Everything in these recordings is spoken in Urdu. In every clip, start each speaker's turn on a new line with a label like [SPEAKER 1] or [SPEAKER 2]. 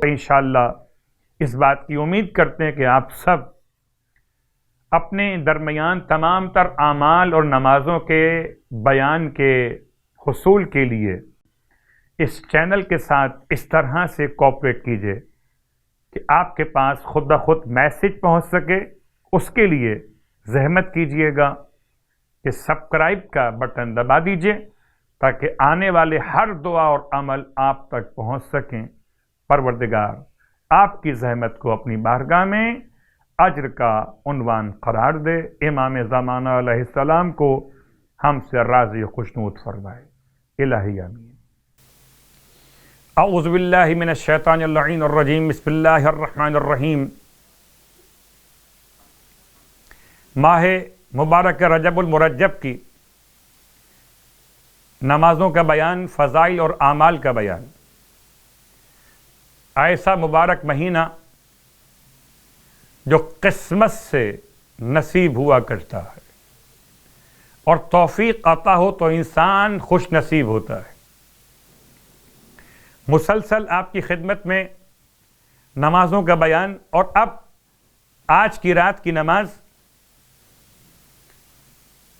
[SPEAKER 1] انشاءاللہ اس بات کی امید کرتے ہیں کہ آپ سب اپنے درمیان تمام تر اعمال اور نمازوں کے بیان کے حصول کے لیے اس چینل کے ساتھ اس طرح سے کوآپریٹ کیجیے کہ آپ کے پاس خود بخود میسج پہنچ سکے. اس کے لیے زحمت کیجیے گا کہ سبسکرائب کا بٹن دبا دیجیے تاکہ آنے والے ہر دعا اور عمل آپ تک پہنچ سکیں. پروردگار آپ کی زحمت کو اپنی بارگاہ میں اجر کا عنوان قرار دے. امام زمانہ علیہ السلام کو ہم سے راضی و خوشنود فرمائے. الہی آمین. اعوذ باللہ من الشیطان اللعین الرجیم. بسم اللہ الرحمن الرحیم. ماہ مبارک رجب المرجب کی نمازوں کا بیان، فضائل اور اعمال کا بیان. ایسا مبارک مہینہ جو قسمت سے نصیب ہوا کرتا ہے اور توفیق عطا ہو تو انسان خوش نصیب ہوتا ہے. مسلسل آپ کی خدمت میں نمازوں کا بیان، اور اب آج کی رات کی نماز،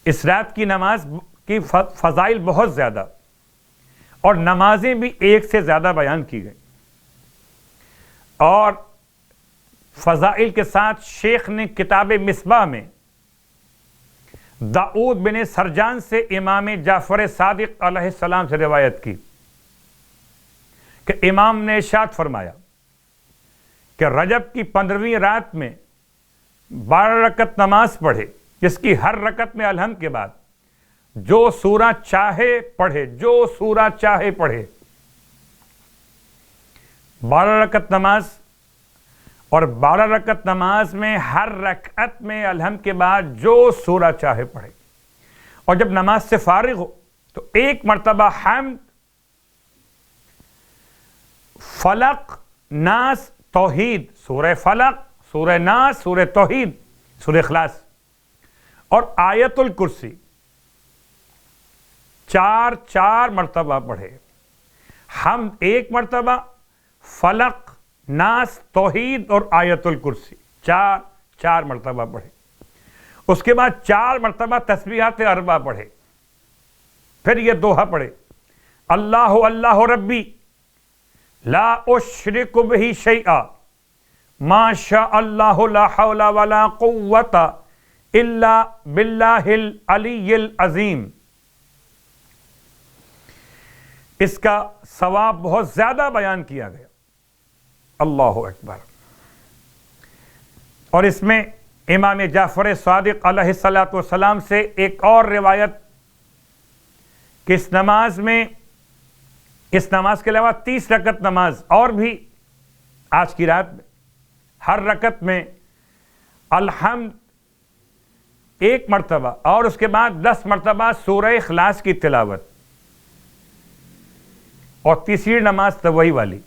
[SPEAKER 1] اس رات کی نماز کی فضائل بہت زیادہ اور نمازیں بھی ایک سے زیادہ بیان کی گئی. اور فضائل کے ساتھ شیخ نے کتاب مصباح میں داؤد بن سرجان سے امام جعفر صادق علیہ السلام سے روایت کی کہ امام نے ارشاد فرمایا کہ رجب کی 15ویں رات میں 12 رکعت نماز پڑھے، جس کی ہر رکعت میں الحمد کے بعد جو سورہ چاہے پڑھے، جو سورہ چاہے پڑھے. 12 رکعت نماز، اور 12 رکعت نماز میں ہر رکعت میں الحمد کے بعد جو سورہ چاہے پڑھے. اور جب نماز سے فارغ ہو تو ایک مرتبہ حمد، فلق، ناس، توحید، سورہ فلق، سورہ ناس، سورہ توحید، سورہ اخلاص اور آیت الکرسی 4 مرتبہ پڑھے. حمد 1 مرتبہ، فلق، ناس، توحید اور آیت الکرسی 4 مرتبہ پڑھے. اس کے بعد 4 مرتبہ تسبیحات اربع پڑھے. پھر یہ دوہا پڑھے: اللہ اللہ ربی لا اشرک بہ شیئا ما شاء اللہ لا حول ولا قوۃ الا باللہ العلی العظیم. اس کا ثواب بہت زیادہ بیان کیا گیا. اللہ اکبر. اور اس میں امام جعفر صادق علیہ السلام سے ایک اور روایت کہ اس نماز کے علاوہ 30 رکعت نماز اور بھی آج کی رات میں ہر رکعت میں الحمد 1 مرتبہ اور اس کے بعد 10 مرتبہ سورہ اخلاص کی تلاوت. اور تیسری نماز تو وہی والی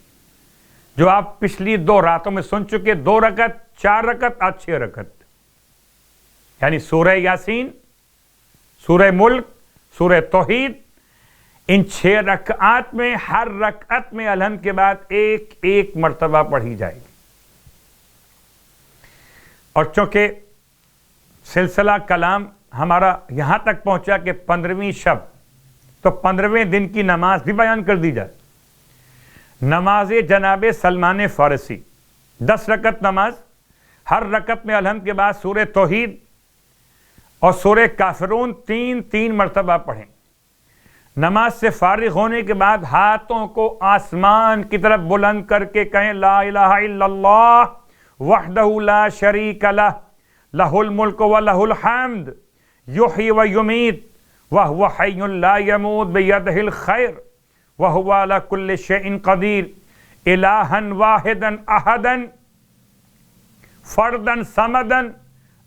[SPEAKER 1] جو آپ پچھلی 2 راتوں میں سن چکے، 2 رکعت، 4 رکعت اور 6 رکعت، یعنی سورہ یاسین، سورہ ملک، سورہ توحید. ان 6 رکعات میں ہر رکعت میں الحمد کے بعد ایک مرتبہ پڑھی جائے گی. اور چونکہ سلسلہ کلام ہمارا یہاں تک پہنچا کہ 15ویں شب، تو 15ویں دن کی نماز بھی بیان کر دی جائے. نماز جناب سلمان فارسی 10 رکعت نماز، ہر رکعت میں الحمد کے بعد سورہ توحید اور سورہ کافرون 3 مرتبہ پڑھیں. نماز سے فارغ ہونے کے بعد ہاتھوں کو آسمان کی طرف بلند کر کے کہیں: لا الہ الا اللہ وحدہ لا شریک لہ لہ الملک و لہ الحمد یحیی و یمیت وہو حی لا یموت بیدہ الخیر وہو علی کل شیء قدیر الہا واحدا احدا فردا صمدا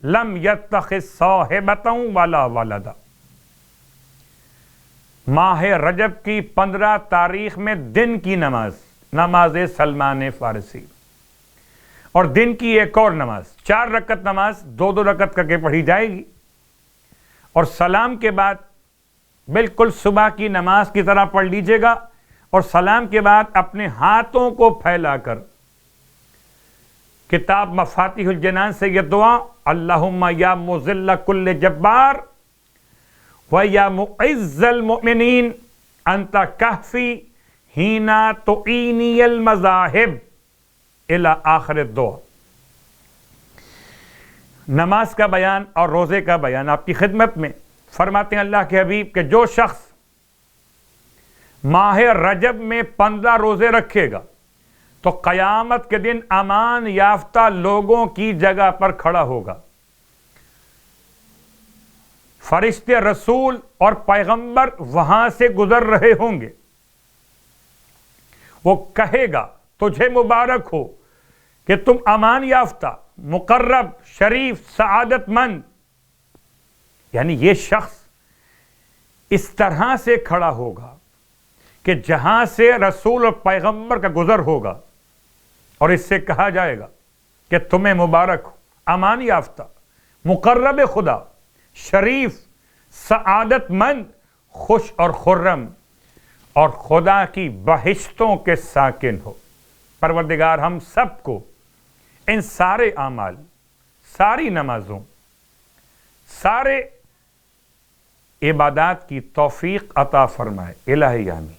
[SPEAKER 1] لم یتخذ صاحبۃ ولا ولدا. ماہ رجب کی 15 تاریخ میں دن کی نماز سلمان فارسی، اور دن کی ایک اور نماز 4 رکعت نماز 2 رکعت کر کے پڑھی جائے گی. اور سلام کے بعد بالکل صبح کی نماز کی طرح پڑھ لیجئے گا، اور سلام کے بعد اپنے ہاتھوں کو پھیلا کر کتاب مفاتیح الجنان سے یہ دعا، اللہم یا مذل کل جبار و یا معز المؤمنین انت کہفی ہینا تعینی المذاہب الی آخر الدعا۔ نماز کا بیان اور روزے کا بیان آپ کی خدمت میں۔ فرماتے ہیں اللہ کے حبیب کہ جو شخص ماہ رجب میں 15 روزے رکھے گا تو قیامت کے دن امان یافتہ لوگوں کی جگہ پر کھڑا ہوگا، فرشتے، رسول اور پیغمبر وہاں سے گزر رہے ہوں گے، وہ کہے گا تجھے مبارک ہو کہ تم امان یافتہ، مقرب، شریف، سعادت مند، یعنی یہ شخص اس طرح سے کھڑا ہوگا کہ جہاں سے رسول اور پیغمبر کا گزر ہوگا، اور اس سے کہا جائے گا کہ تمہیں مبارک ہو، امان یافتہ، مقرب خدا، شریف، سعادت مند، خوش اور خرم، اور خدا کی بہشتوں کے ساکن ہو۔ پروردگار ہم سب کو ان سارے اعمال، ساری نمازوں، سارے عبادات کی توفیق عطا فرمائے، الہی آمین۔